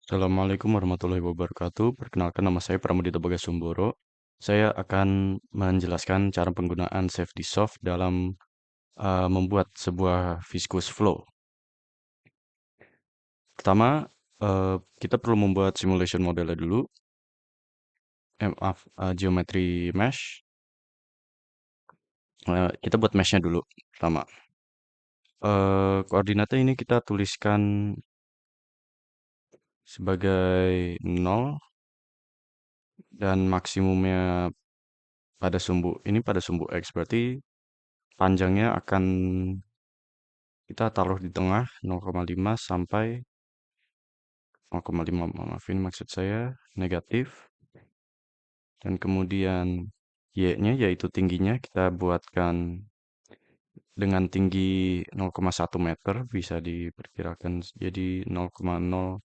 Assalamualaikum warahmatullahi wabarakatuh. Perkenalkan nama saya Pramudita Bagasumboro. Saya akan menjelaskan cara penggunaan safety soft dalam membuat sebuah viscous flow. Pertama, kita perlu membuat simulation modelnya dulu. Maaf, geometry mesh. Kita buat meshnya dulu pertama. Koordinatnya ini kita tuliskan sebagai 0 dan maksimumnya pada sumbu X, berarti panjangnya akan kita taruh di tengah 0,5 sampai 0,5, maafin maksud saya negatif. Dan kemudian Y-nya yaitu tingginya kita buatkan dengan tinggi 0,1 meter, bisa diperkirakan jadi 0,05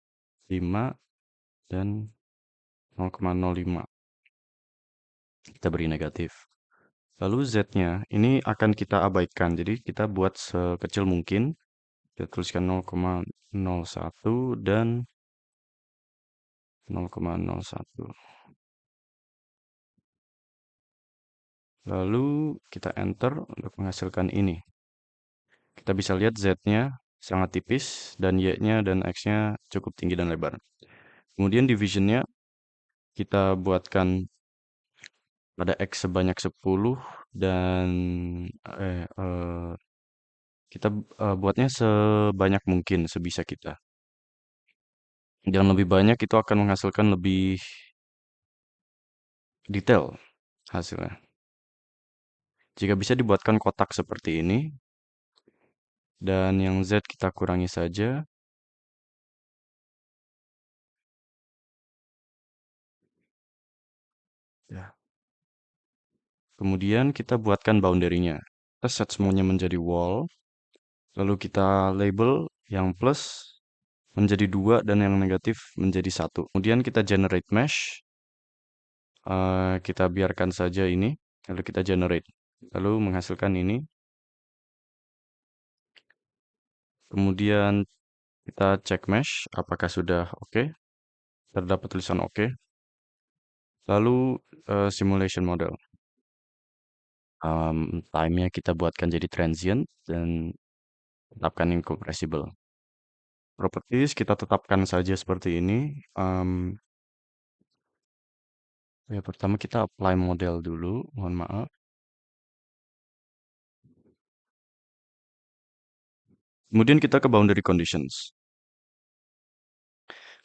dan 0,05. Kita beri negatif. Lalu Z-nya ini akan kita abaikan, jadi kita buat sekecil mungkin. Kita tuliskan 0,01 dan 0,01. Lalu kita enter untuk menghasilkan ini. Kita bisa lihat Z-nya sangat tipis dan Y-nya dan X-nya cukup tinggi dan lebar. Kemudian division-nya kita buatkan pada X sebanyak 10 dan kita buatnya sebanyak mungkin sebisa kita. Yang lebih banyak itu akan menghasilkan lebih detail hasilnya. Jika bisa dibuatkan kotak seperti ini, dan yang Z kita kurangi saja. Ya. Kemudian kita buatkan boundary-nya. Kita set semuanya menjadi wall. Lalu kita label yang plus menjadi 2 dan yang negatif menjadi 1. Kemudian kita generate mesh. Kita biarkan saja ini. Lalu kita generate. Lalu menghasilkan ini. Kemudian kita cek mesh. Apakah sudah oke. Terdapat tulisan oke. Lalu simulation model. Time-nya kita buatkan jadi transient dan tetapkan incompressible. Properties kita tetapkan saja seperti ini. Ya, pertama kita apply model dulu, mohon maaf. Kemudian kita ke boundary conditions.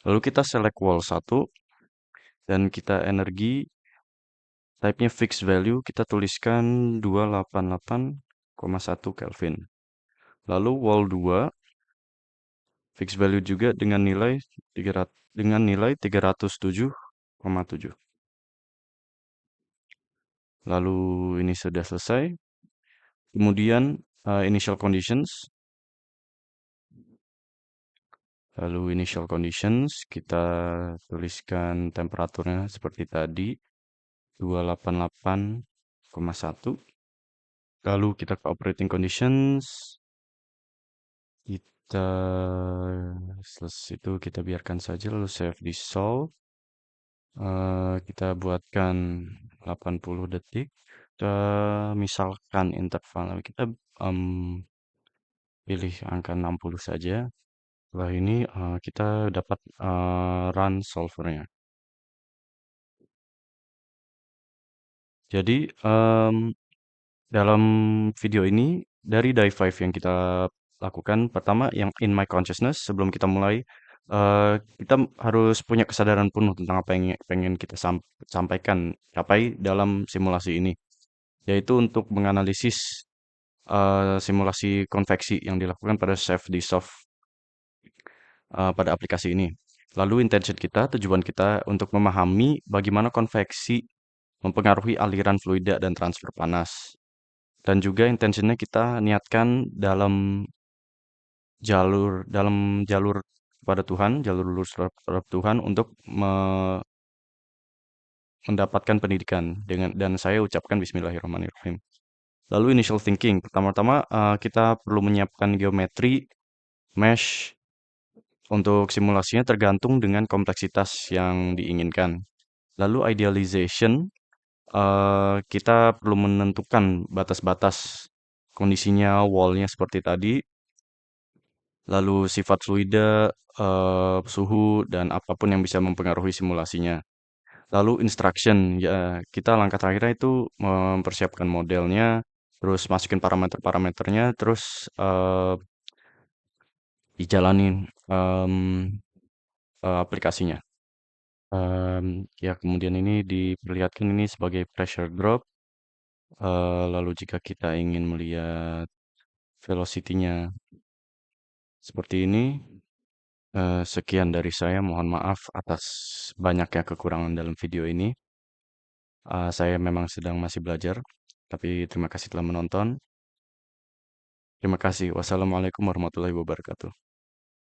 Lalu kita select wall 1 dan kita energi type-nya fixed value kita tuliskan 288,1 Kelvin. Lalu wall 2 fixed value juga dengan nilai 307,7. Lalu ini sudah selesai. Kemudian initial conditions. Lalu initial conditions kita tuliskan temperaturnya seperti tadi 288,1. Lalu kita ke operating conditions. Itu kita biarkan saja, lalu save dissolve. Kita buatkan 80 detik. Kita misalkan interval, lalu kita pilih angka 60 saja. Setelah ini kita dapat run solvernya. Jadi dalam video ini dari dive 5 yang kita lakukan, pertama yang in my consciousness, sebelum kita mulai, kita harus punya kesadaran penuh tentang apa yang pengen kita sampaikan, capai dalam simulasi ini, yaitu untuk menganalisis simulasi konveksi yang dilakukan pada safety soft pada aplikasi ini. Lalu intention kita, tujuan kita untuk memahami bagaimana konveksi mempengaruhi aliran fluida dan transfer panas. Dan juga intentionnya kita niatkan dalam jalur kepada Tuhan, jalur lurus terhadap Tuhan untuk mendapatkan pendidikan dan saya ucapkan Bismillahirrahmanirrahim. Lalu initial thinking, pertama-tama kita perlu menyiapkan geometri, mesh, Untuk simulasinya tergantung dengan kompleksitas yang diinginkan. Lalu idealization, kita perlu menentukan batas-batas kondisinya, wall-nya seperti tadi, lalu sifat fluida, suhu, dan apapun yang bisa mempengaruhi simulasinya. Lalu instruction, ya kita langkah terakhirnya itu mempersiapkan modelnya, terus masukin parameter-parameternya, terus dijalanin aplikasinya. Ya kemudian ini diperlihatkan ini sebagai pressure drop. Lalu jika kita ingin melihat velocity-nya seperti ini, sekian dari saya. Mohon maaf atas banyaknya kekurangan dalam video ini. Saya memang sedang masih belajar, tapi terima kasih telah menonton. Terima kasih. Wassalamualaikum warahmatullahi wabarakatuh.